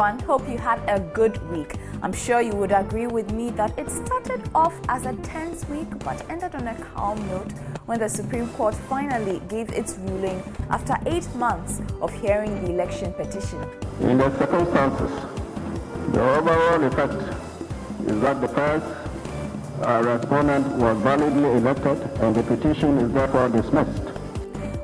everyone. Hope you had a good week. I'm sure you would agree with me that it started off as a tense week but ended on a calm note when the Supreme Court finally gave its ruling after 8 months of hearing the election petition. In the circumstances, the overall effect is that the first respondent was validly elected and the petition is therefore dismissed.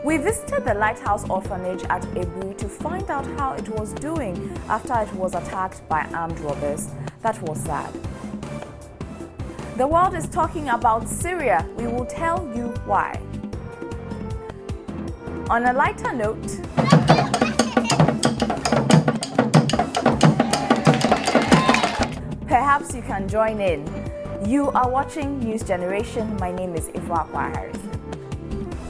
We visited the Lighthouse Orphanage at Epd to find out how it was doing after it was attacked by armed robbers. That was sad. The world is talking about Syria. We will tell you why. On a lighter note, perhaps you can join in. You are watching News Generation. My name is Ifwa Harris.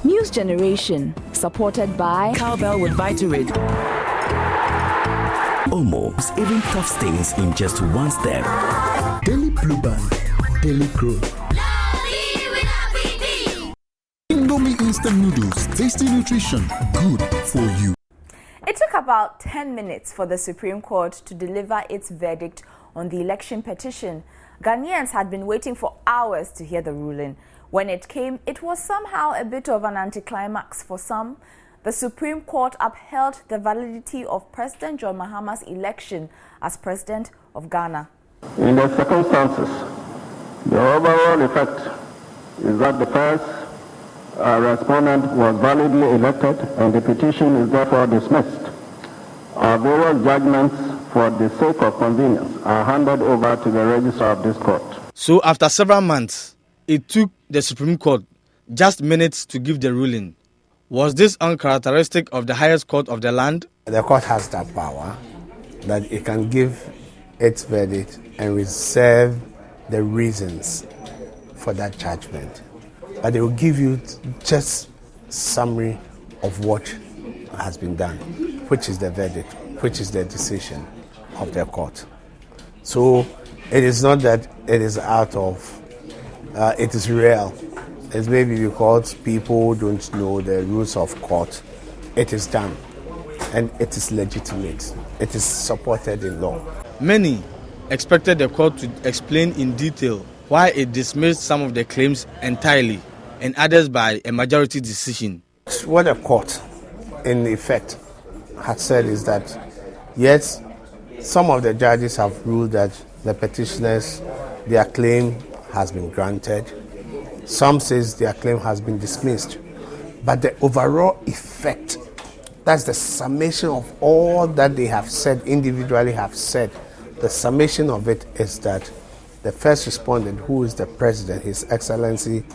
News Generation, supported by Cowbell with Vitarade. Almost even tough stains in just one step. Daily Blue Band, Daily Crow. Indomie instant noodles, tasty nutrition, good for you. It took about 10 minutes for the Supreme Court to deliver its verdict on the election petition. Ghanaians had been waiting for hours to hear the ruling. When it came, it was somehow a bit of an anticlimax for some. The Supreme Court upheld the validity of President John Mahama's election as President of Ghana. In the circumstances, the overall effect is that the first respondent was validly elected and the petition is therefore dismissed. Our various judgments for the sake of convenience are handed over to the registrar of this court. So after several months, it took the Supreme Court just minutes to give the ruling. Was this uncharacteristic of the highest court of the land? The court has that power that it can give its verdict and reserve the reasons for that judgment. But it will give you just summary of what has been done, which is the verdict, which is the decision of the court. So it is not that it is out of it is real. It's maybe because people don't know the rules of court. It is done and it is legitimate. It is supported in law. Many expected the court to explain in detail why it dismissed some of the claims entirely and others by a majority decision. What the court in effect had said is that yes, some of the judges have ruled that the petitioners, their claim has been granted. Some says their claim has been dismissed. But the overall effect, that's the summation of all that they have said, individually have said. The summation of it is that the first respondent, who is the president, His Excellency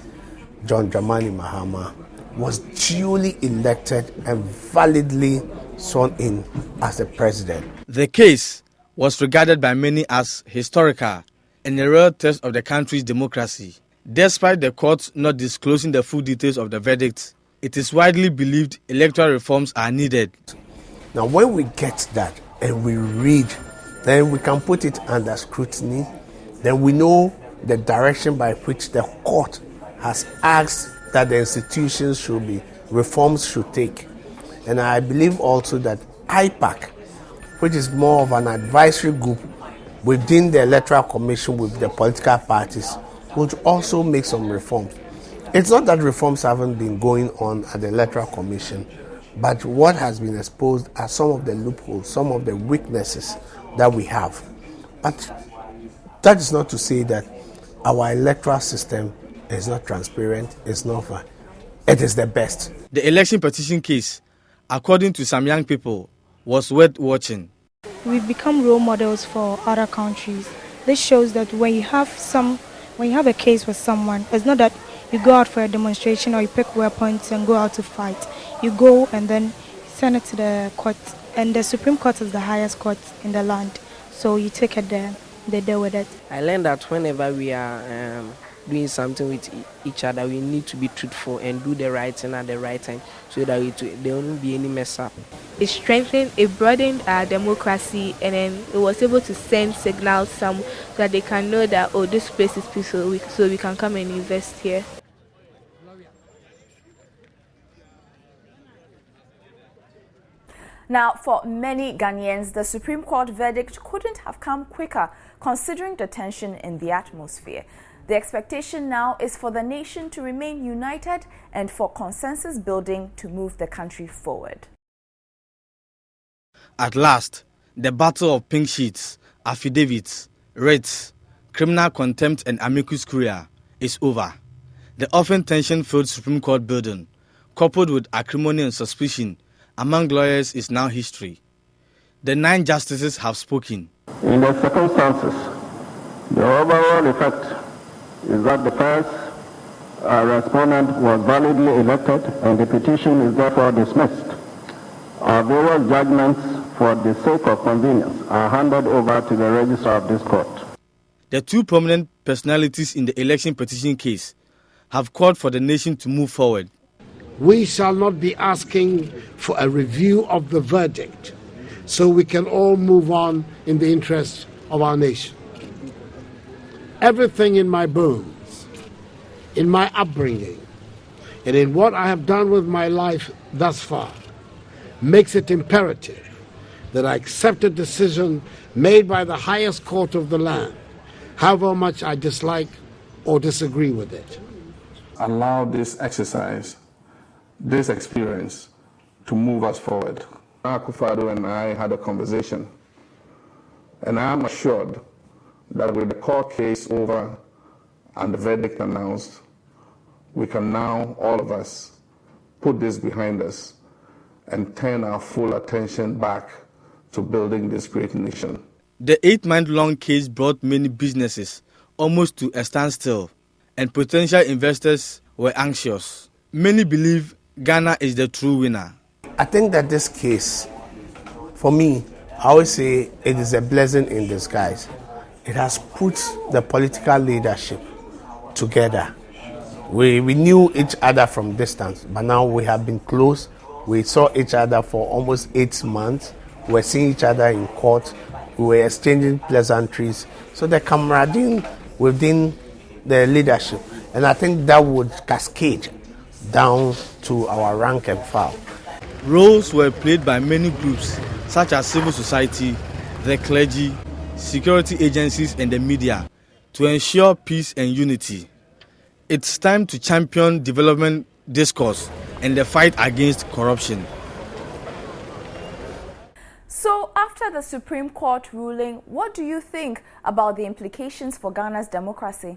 John Dramani Mahama, was duly elected and validly sworn in as the president. The case was regarded by many as historical and a real test of the country's democracy. Despite the court not disclosing the full details of the verdict, it is widely believed electoral reforms are needed. Now, when we get that and we read, then we can put it under scrutiny. Then we know the direction by which the court has asked that the institutions should be, reforms should take. And I believe also that IPAC, which is more of an advisory group within the Electoral Commission with the political parties, would also make some reforms. It's not that reforms haven't been going on at the Electoral Commission, but what has been exposed are some of the loopholes, some of the weaknesses that we have. But that is not to say that our electoral system is not transparent, it's not fair. It is the best. The election petition case, according to some young people, was worth watching. We've become role models for other countries. This shows that when you have a case with someone, it's not that you go out for a demonstration or you pick weapons and go out to fight. You go and then send it to the court, and the Supreme Court is the highest court in the land. So you take it there, they deal with it. I learned that whenever we are doing something with each other, we need to be truthful and do the right thing at the right time so that there won't be any mess up. It strengthened, it broadened our democracy, and then it was able to send signals so that they can know that, oh, this place is peaceful, so we can come and invest here. Now, for many Ghanaians, the Supreme Court verdict couldn't have come quicker, considering the tension in the atmosphere. The expectation now is for the nation to remain united and for consensus building to move the country forward. At last, the battle of pink sheets, affidavits, writs, criminal contempt and amicus curiae is over. The often tension-filled Supreme Court building, coupled with acrimony and suspicion among lawyers, is now history. The 9 justices have spoken. In the circumstances, the overall effect is that the first respondent was validly elected and the petition is therefore dismissed. Our various judgments for the sake of convenience are handed over to the registrar of this court. The 2 prominent personalities in the election petition case have called for the nation to move forward. We shall not be asking for a review of the verdict so we can all move on in the interest of our nation. Everything in my bones, in my upbringing, and in what I have done with my life thus far makes it imperative that I accept a decision made by the highest court of the land, however much I dislike or disagree with it. Allow this exercise, this experience, to move us forward. Akufo-Addo and I had a conversation, and I am assured that with the court case over and the verdict announced, we can now, all of us, put this behind us and turn our full attention back to building this great nation. The 8-month-long case brought many businesses almost to a standstill, and potential investors were anxious. Many believe Ghana is the true winner. I think that this case, for me, I always say it is a blessing in disguise. It has put the political leadership together. We knew each other from distance, but now we have been close. We saw each other for almost 8 months. We were seeing each other in court. We were exchanging pleasantries. So the camaraderie within the leadership, and I think that would cascade down to our rank and file. Roles were played by many groups, such as civil society, the clergy, security agencies and the media, to ensure peace and unity. It's time to champion development discourse and the fight against corruption. So, after the Supreme Court ruling, what do you think about the implications for Ghana's democracy?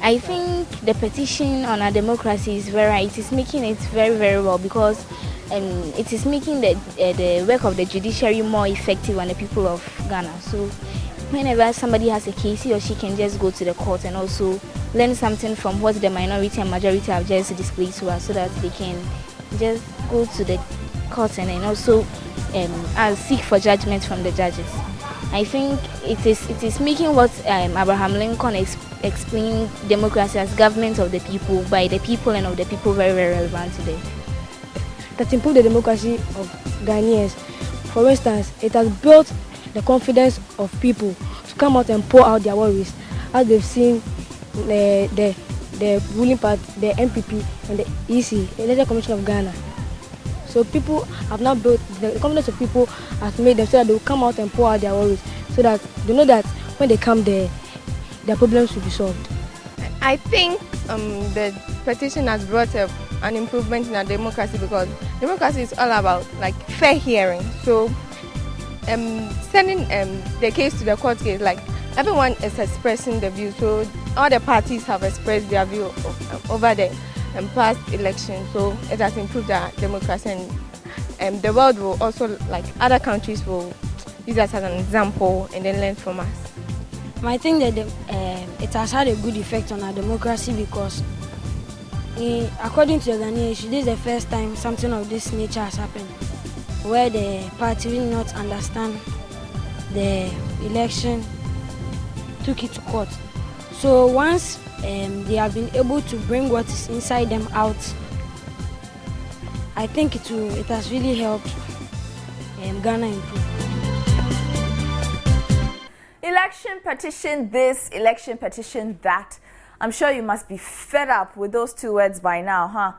I think the petition on our democracy is very right. It is making it very, very well because it is making the work of the judiciary more effective on the people of Ghana. So whenever somebody has a case, he or she can just go to the court and also learn something from what the minority and majority have just displayed to us, so that they can just go to the court and then also seek for judgment from the judges. I think it is making what Abraham Lincoln explained democracy as government of the people, by the people and of the people very, very relevant today. That improved the democracy of Ghanaians. For instance, it has built the confidence of people to come out and pour out their worries, as they've seen the ruling party, the MPP and the EC, the Electoral Commission of Ghana. So people have now built, the confidence of people has made them so that they will come out and pour out their worries, so that they know that when they come there, their problems will be solved. I think the petition has brought an improvement in our democracy, because democracy is all about like fair hearing. So sending the case to the court case, like everyone is expressing the view. So all the parties have expressed their view over the past election. So it has improved our democracy, and the world will also, like other countries, will use us as an example and then learn from us. I think that it has had a good effect on our democracy because, according to the Ghanaians, this is the first time something of this nature has happened, where the party will not understand the election, took it to court. So once they have been able to bring what is inside them out, I think it has really helped Ghana improve. Election petition this, election petition that. I'm sure you must be fed up with those 2 words by now, huh?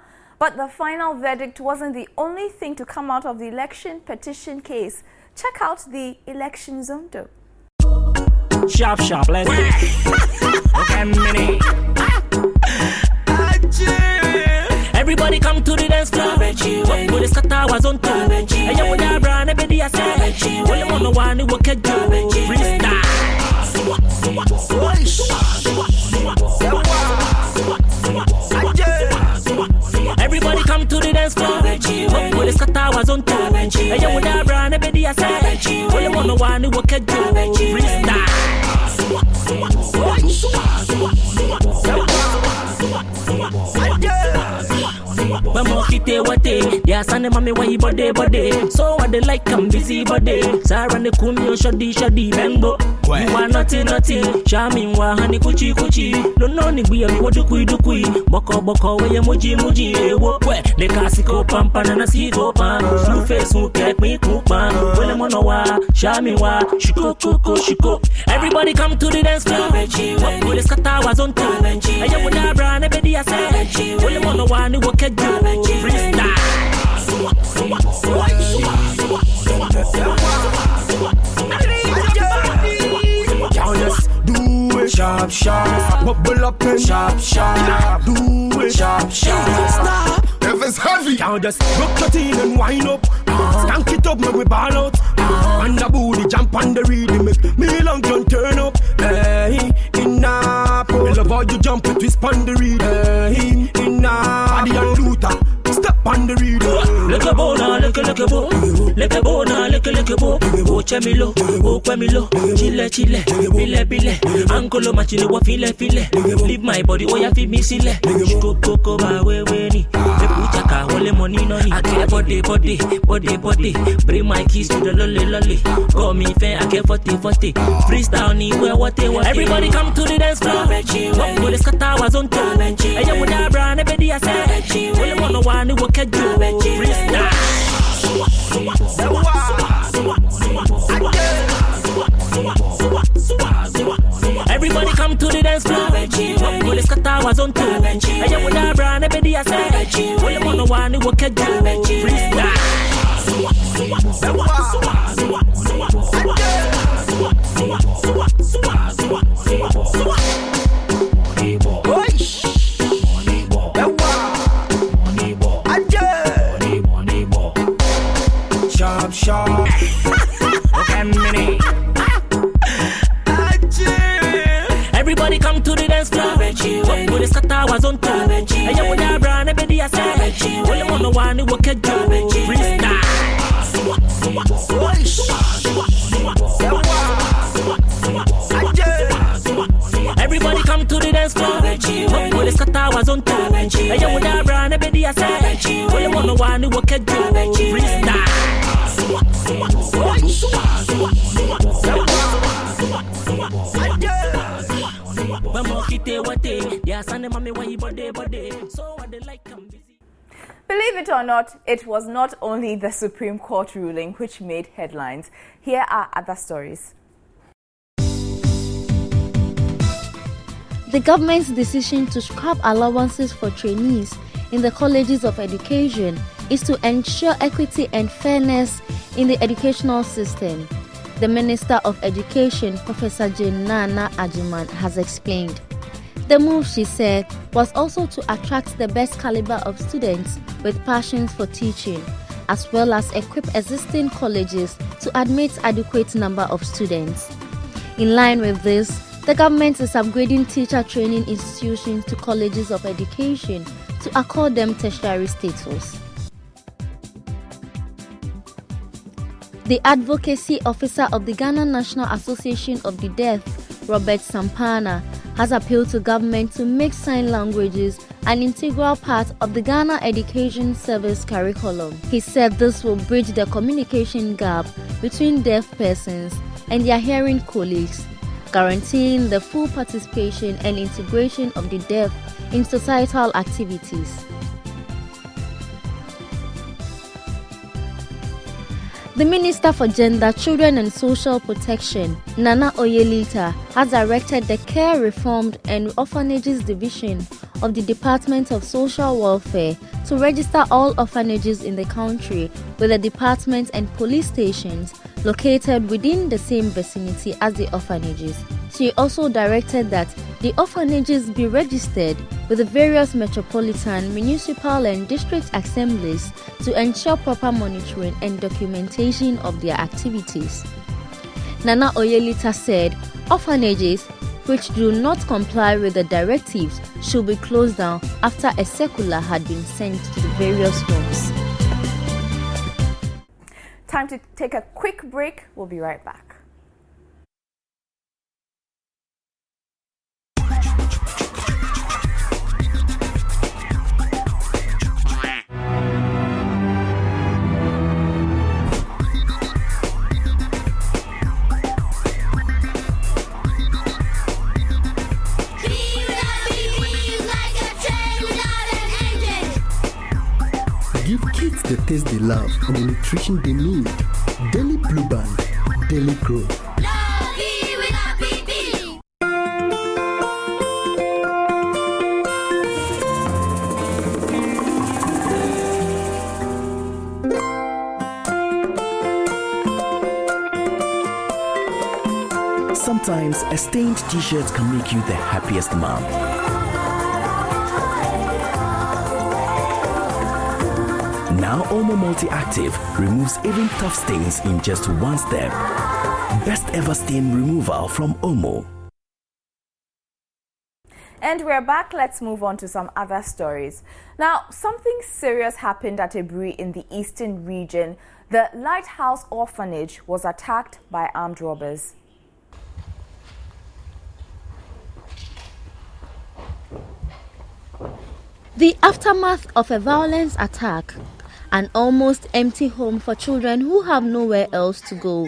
But the final verdict wasn't the only thing to come out of the election petition case. Check out the election zone though. Sharp, let's go. Okay, mini. Everybody come to the dance floor. What the scatter was on top. And you would have run a bit. I said, well, you want one who will catch you. Freestyle. Everybody come to the dance floor. What the scatter was on top. And you would have run a bit. I said, well, you want one who will catch you. Freestyle. Mama kite wate, they are sending mommy why body. So what they like, I'm busy body. Sarah ne kumyo shoddy, bangbo. You are naughty, charming wa honey kuchi. No ni we are what do kui. Boko we emoji, wo. The classical pampa na sigo pan. Blue face who take me kupan. Well mono wa, charming wa, shiko. Everybody come to the dance floor. What the scatter was on top. And you would have run a bedi I said. Well mono wa ni wo catch you. Freestyle. Just do it sharp, bubble up and sharp, do it sharp. Stop. If it's heavy, can't just rock your team and wind up. Skank it up, make we ball out. And the booty jump on the rhythm, make me long John turn up. Hey, enough. I love how you jump and twist on the rhythm. Hey, enough. Body and Luther, step on the rhythm. Look a bona, look a bo. Oh chemilo, chile, bile. Ankolo machine wa file. Leave my body, oh ya fi me sile. Shoko ba we ni. Me puchaka wole money no ni. I care body. Bring my keys to the lolly. Call me fair, I care 40. Freestyle ni where what they want. Everybody come to the dance floor. What the scatter was on top. And you would have run a bedi I said. Well you wanna one who will catch you. Freestyle. Everybody come to the dance floor. What the scatter was on top. And you would have run a bedi I said. Well you wanna one who will catch you. Freestyle. Sharp. Okay, mini. Everybody come to the dance floor. What the scatter was on top. And you would have run a bedi I said. Well you wanna one who will catch you. Freestyle. Everybody come to the dance floor. What the scatter was on top. And you would have run a bedi I said. Well you wanna one who will catch you. Freestyle. Believe it or not, it was not only the Supreme Court ruling which made headlines. Here are other stories. The government's decision to scrap allowances for trainees in the colleges of education is to ensure equity and fairness in the educational system. The Minister of Education, Professor Jane Nana Ajuman, has explained. The move, she said, was also to attract the best caliber of students with passions for teaching, as well as equip existing colleges to admit adequate number of students. In line with this, the government is upgrading teacher training institutions to colleges of education to accord them tertiary status. The advocacy officer of the Ghana National Association of the Deaf, Robert Sampana, has appealed to government to make sign languages an integral part of the Ghana Education Service curriculum. He said this will bridge the communication gap between deaf persons and their hearing colleagues, guaranteeing the full participation and integration of the deaf in societal activities. The Minister for Gender, Children and Social Protection, Nana Oyelita, has directed the Care Reformed and Orphanages Division of the Department of Social Welfare to register all orphanages in the country with the department and police stations located within the same vicinity as the orphanages. She also directed that the orphanages be registered with the various metropolitan, municipal and district assemblies to ensure proper monitoring and documentation of their activities. Nana Oyelita said orphanages which do not comply with the directives should be closed down after a circular had been sent to the various homes. Time to take a quick break. We'll be right back. Give kids the taste they love and the nutrition they need. Daily Blue Band, Daily Grow. Sometimes a stained t-shirt can make you the happiest mom. Now Omo Multi-Active removes even tough stains in just one step. Best ever stain removal from Omo. And we're back. Let's move on to some other stories. Now, something serious happened at Ebri in the eastern region. The Lighthouse Orphanage was attacked by armed robbers. The aftermath of a violence attack, an almost empty home for children who have nowhere else to go.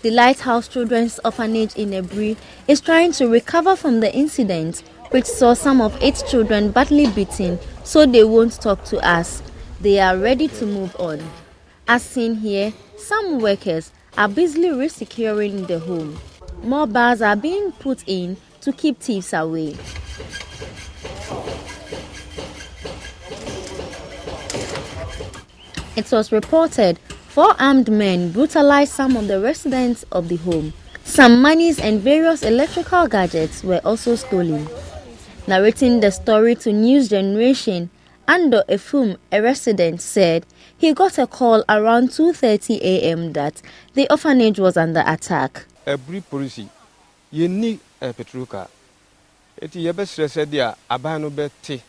The Lighthouse Children's Orphanage in Ebri is trying to recover from the incident, which saw some of its children badly beaten, so they won't talk to us. They are ready to move on. As seen here, some workers are busily resecuring the home. More bars are being put in to keep thieves away. It was reported 4 armed men brutalized some of the residents of the home. Some monies and various electrical gadgets were also stolen. Narrating the story to News Generation, Ando Efum, a resident, said he got a call around 2:30 a.m. that the orphanage was under attack. Every police, you need a petruka. It is best said there, Abano Betty.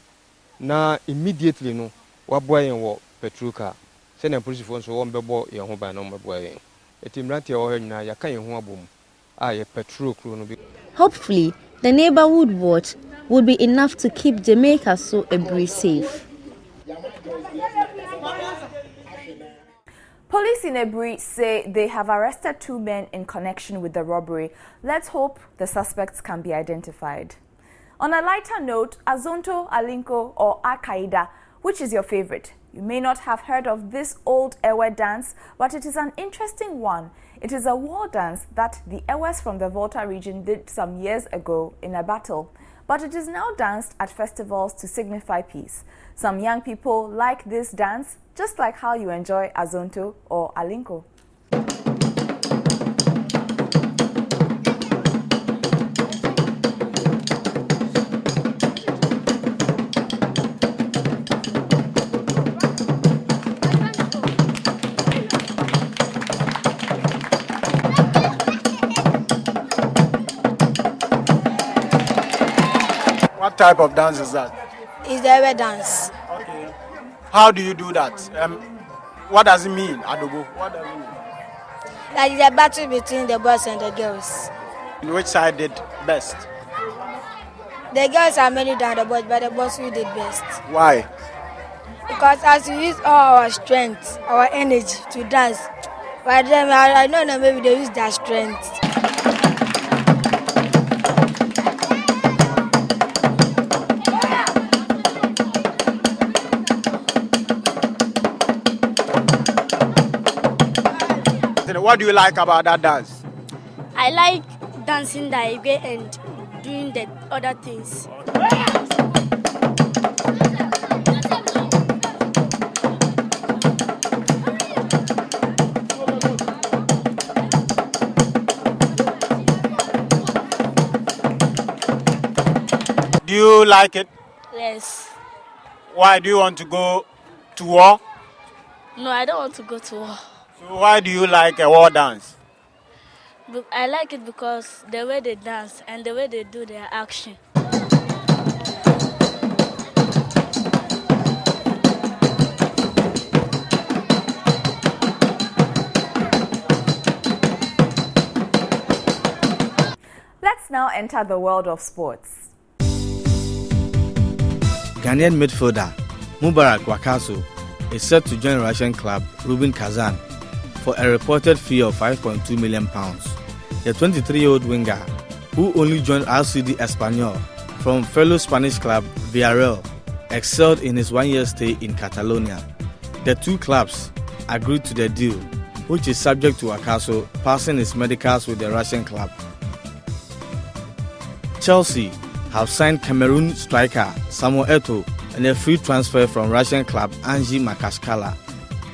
Now immediately no, what boy and what petruka. Send a police phone so one bebo your home by number boy. It is not your now, you can't home boom. A petrol crew. Hopefully, the neighborhood watch would be enough to keep Jamaica so Ebri safe. Police in Ebri say they have arrested 2 men in connection with the robbery. Let's hope the suspects can be identified. On a lighter note, Azonto, Alinko or Akaida, which is your favorite? You may not have heard of this old Ewe dance, but it is an interesting one. It is a war dance that the Ewes from the Volta region did some years ago in a battle. But it is now danced at festivals to signify peace. Some young people like this dance, just like how you enjoy Azonto or Alinko. What type of dance is that? It's the Ewe dance. Okay. How do you do that? What does it mean, Adobo? What does it mean? That is a battle between the boys and the girls. In which side did best? The girls are many than the boys, but the boys who did best. Why? Because as we use all our strength, our energy to dance, but then I don't know, maybe they use their strength. What do you like about that dance? I like dancing the Igwe and doing the other things. Do you like it? Yes. Why do you want to go to war? No, I don't want to go to war. So why do you like a war dance? I like it because the way they dance and the way they do their action. Let's now enter the world of sports. Ghanaian midfielder Mubarak Wakaso is set to join Russian club Rubin Kazan for a reported fee of £5.2 million. The 23-year-old winger, who only joined RCD Espanyol from fellow Spanish club Villarreal, excelled in his one-year stay in Catalonia. The two clubs agreed to the deal, which is subject to Wakaso passing his medicals with the Russian club. Chelsea have signed Cameroon striker Samuel Eto'o and a free transfer from Russian club Anzhi Makashkala.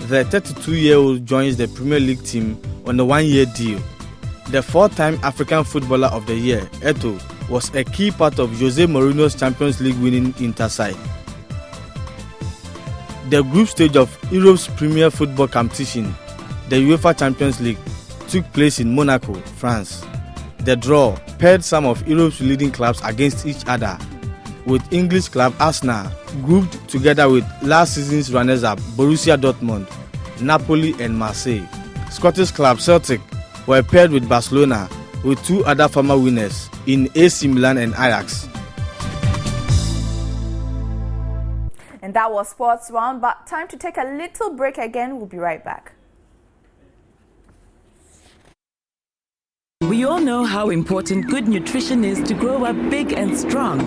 The 32-year-old joins the Premier League team on a one-year deal. The four-time African Footballer of the Year, Eto'o, was a key part of Jose Mourinho's Champions League winning Inter side. The group stage of Europe's premier football competition, the UEFA Champions League, took place in Monaco, France. The draw paired some of Europe's leading clubs against each other, with English club Arsenal grouped together with last season's runners-up Borussia Dortmund, Napoli and Marseille. Scottish club Celtic were paired with Barcelona, with two other former winners in AC Milan and Ajax. And that was Sports Round, but time to take a little break again. We'll be right back. We all know how important good nutrition is to grow up big and strong.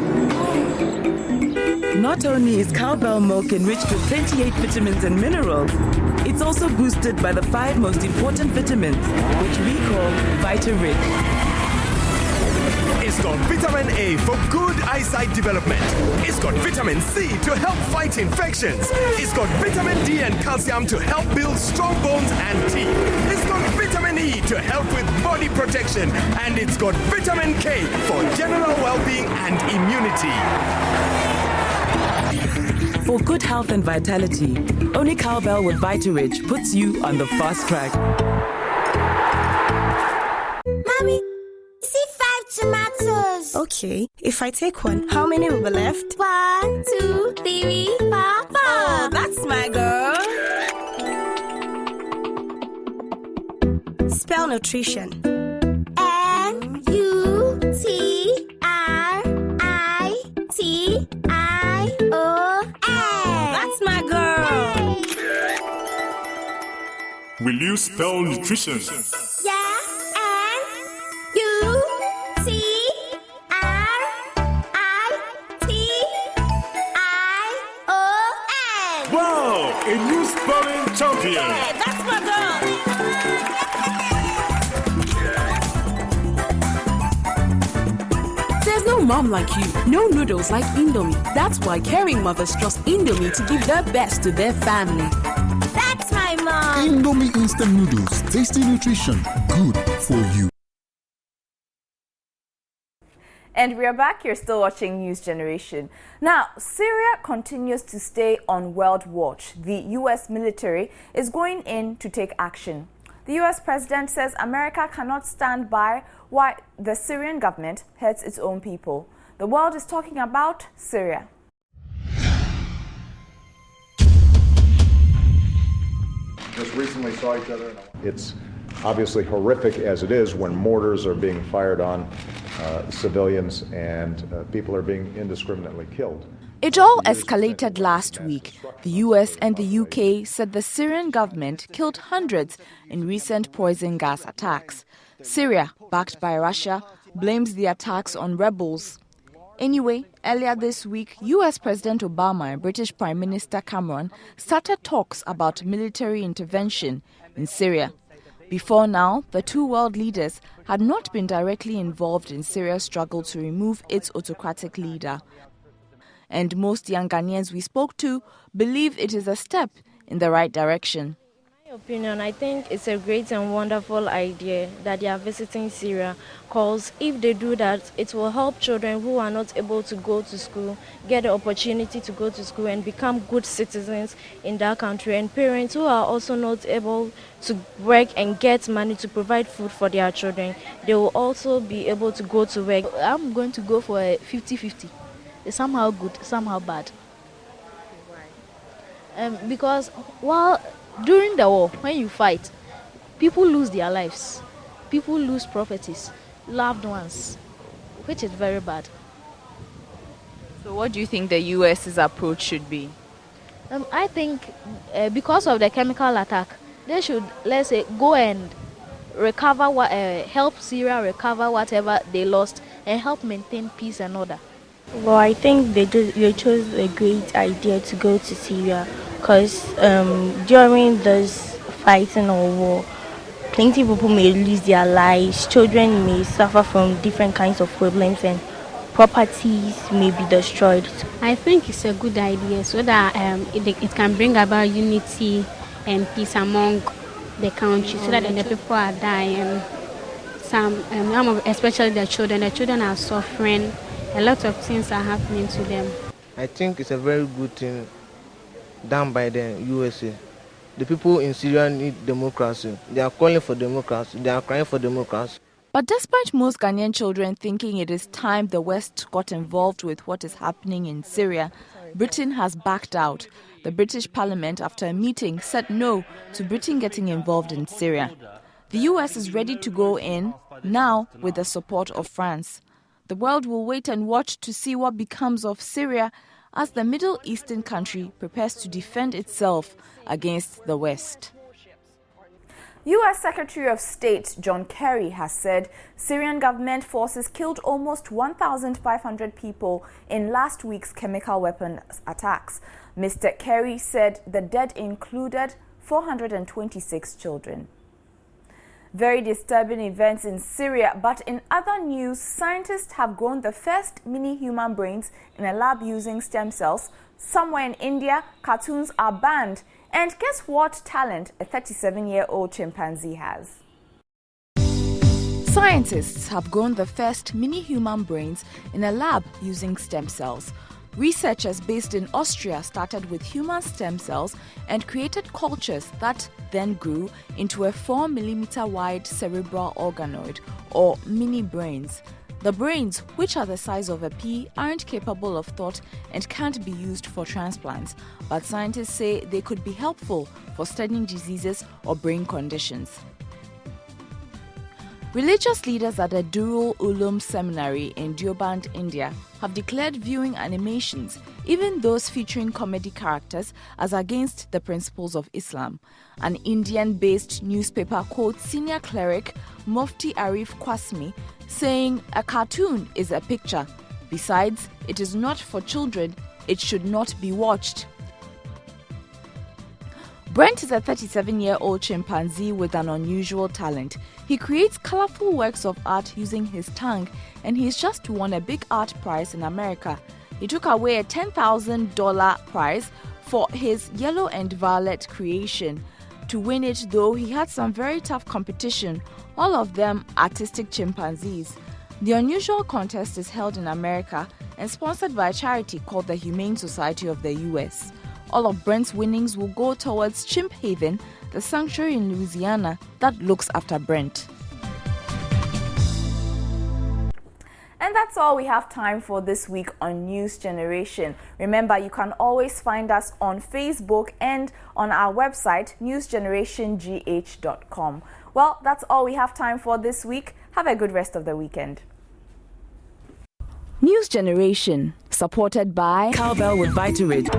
Not only is cowbell milk enriched with 28 vitamins and minerals, it's also boosted by the 5 most important vitamins, which we call Vita-Rich. It's got vitamin A for good eyesight development. It's got vitamin C to help fight infections. It's got vitamin D and calcium to help build strong bones and teeth. It's got vitamin E to help with body protection. And it's got vitamin K for general well-being and immunity. For good health and vitality, only cowbell with Vita-Rich puts you on the fast track. Mommy, see 5 tomatoes. Okay, if I take one, how many will be left? 1, 2, 3, 4, 5. Oh, that's my girl. Spell nutrition. N-U-T-R-I-T-I-O-N. That's my girl. Will you spell nutrition? Yeah, N-U-T-R-I-T-I-O-N. Wow, a new spelling champion. Yeah, that's my girl. There's no mom like you, no noodles like Indomie. That's why caring mothers trust Indomie to give their best to their family. That's my mom. Indomie instant noodles, tasty nutrition, good for you. And we are back. You're still watching News Generation. Now, Syria continues to stay on world watch. The U.S. military is going in to take action. The U.S. president says America cannot stand by while the Syrian government hurts its own people. The world is talking about Syria. Just recently saw each other. It's obviously horrific as it is when mortars are being fired on civilians and people are being indiscriminately killed. It all escalated last week. The US and the UK said the Syrian government killed hundreds in recent poison gas attacks. Syria, backed by Russia, blames the attacks on rebels. Anyway, earlier this week, US President Obama and British Prime Minister Cameron started talks about military intervention in Syria. Before now, the two world leaders had not been directly involved in Syria's struggle to remove its autocratic leader. And most young Ghanaians we spoke to believe it is a step in the right direction. In my opinion, I think it's a great and wonderful idea that they are visiting Syria, because if they do that, it will help children who are not able to go to school get the opportunity to go to school and become good citizens in that country, and parents who are also not able to work and get money to provide food for their children, they will also be able to go to work. I'm going to go for a 50-50. It's somehow good, somehow bad. Because while during the war, when you fight, people lose their lives, people lose properties, loved ones, which is very bad. So what do you think the US's approach should be? I think because of the chemical attack, they should, let's say, go and recover help Syria recover whatever they lost and help maintain peace and order. Well, I think they chose a great idea to go to Syria, because during this fighting or war, plenty of people may lose their lives, children may suffer from different kinds of problems, and properties may be destroyed. I think it's a good idea so that it can bring about unity and peace among the country, so that the people are dying. Especially the children are suffering. A lot of things are happening to them. I think it's a very good thing done by the USA. The people in Syria need democracy. They are calling for democracy. They are crying for democracy. But despite most Ghanaian children thinking it is time the West got involved with what is happening in Syria, Britain has backed out. The British Parliament, after a meeting, said no to Britain getting involved in Syria. The US is ready to go in now with the support of France. The world will wait and watch to see what becomes of Syria as the Middle Eastern country prepares to defend itself against the West. U.S. Secretary of State John Kerry has said Syrian government forces killed almost 1,500 people in last week's chemical weapons attacks. Mr. Kerry said the dead included 426 children. Very disturbing events in Syria, but in other news, scientists have grown the first mini human brains in a lab using stem cells. Somewhere in India, cartoons are banned. And guess what talent a 37-year-old chimpanzee has? Scientists have grown the first mini human brains in a lab using stem cells. Researchers based in Austria started with human stem cells and created cultures that then grew into a 4 mm wide cerebral organoid, or mini brains. The brains, which are the size of a pea, aren't capable of thought and can't be used for transplants, but scientists say they could be helpful for studying diseases or brain conditions. Religious leaders at the Darul Uloom Seminary in Deoband, India, have declared viewing animations, even those featuring comedy characters, as against the principles of Islam. An Indian-based newspaper quotes senior cleric Mufti Arif Qasmi saying a cartoon is a picture. Besides, it is not for children. It should not be watched. Brent is a 37-year-old chimpanzee with an unusual talent. He creates colorful works of art using his tongue, and he's just won a big art prize in America. He took away a $10,000 prize for his yellow and violet creation. To win it, though, he had some very tough competition, all of them artistic chimpanzees. The unusual contest is held in America and sponsored by a charity called the Humane Society of the US. All of Brent's winnings will go towards Chimp Haven, the sanctuary in Louisiana that looks after Brent. And that's all we have time for this week on News Generation. Remember, you can always find us on Facebook and on our website, newsgenerationgh.com. Well, that's all we have time for this week. Have a good rest of the weekend. News Generation, supported by Cowbell with Vitarid.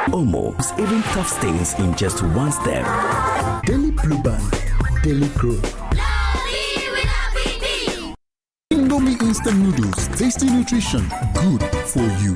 Omo, even tough stains in just one step. Daily Blueband, Daily Grow. Indomie instant noodles, tasty nutrition, good for you.